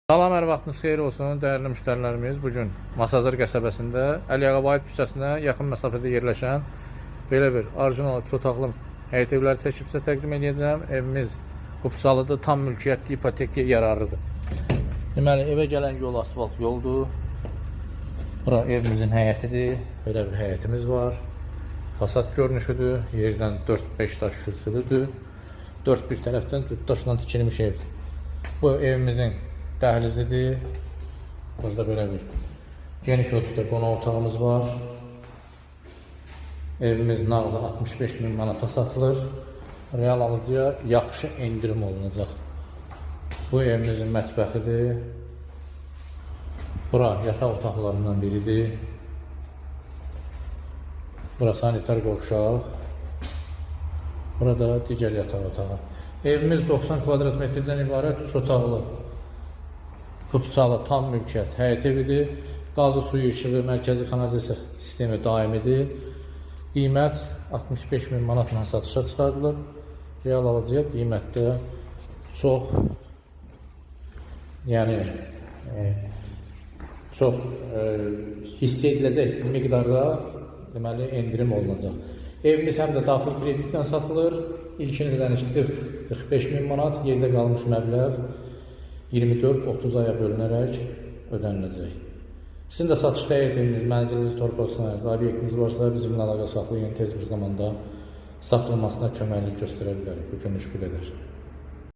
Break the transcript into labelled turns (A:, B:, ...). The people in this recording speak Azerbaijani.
A: Salam, hər vaxtınız xeyir olsun, dəyərli müştərilərimiz. Bugün Masazır qəsəbəsində Əli Ağabayev küçəsinə yaxın məsafədə yerləşən belə bir orijinal çotaqlı həyət evləri çəkib sizə təqdim edəcəm. Evimiz Qubçalıdır, tam mülkiyyətli, ipoteki yararlıdır. Deməli, evə gələn yol asfalt yoldur. Bura evimizin həyətidir. Belə bir həyətimiz var. Fasad görünüşüdür. Yerdən 4-5 daş kürsülüdür. 4 bir tərəfdən daşla tikilmiş evdir. Bu evimizin dəhlizidir. Burada belə bir geniş ölçüdə qonaq otağımız var. Evimiz nağdı 65 min manata satılır. Real alıcıya yaxşı endirim olunacaq. Bu evimizin mətbəxidir. Bura yataq otaqlarından biridir. Bura sanitar qovşaq. Burada digər yataq otağı. Evimiz 90 kvadrat metrdən ibarət 3 otaqlı. Qubçalı tam mülkiyyət həyət evidir. Qazı, suyu, işığı, mərkəzi kanalizasiya sistemi daimidir. Qiymət 65 min manatla satışa çıxarılır. Real alıcıya qiymətdə çox hiss ediləcək miqdarda deməli endirim olunacaq. Evimiz həm də daxili kreditlə satılır. İlkin ödəniş 40-45 min manat, yerdə qalmış məbləğ 24-30 aya bölünərək ödəniləcək. Sizin də satışda həyət eviniz, mənziliniz, torpaq sahəniz, obyektiniz varsa bizimlə əlaqə saxlayın, tez bir zamanda satılmasına köməklik göstərə bilərik. Bu günlük bu qədər.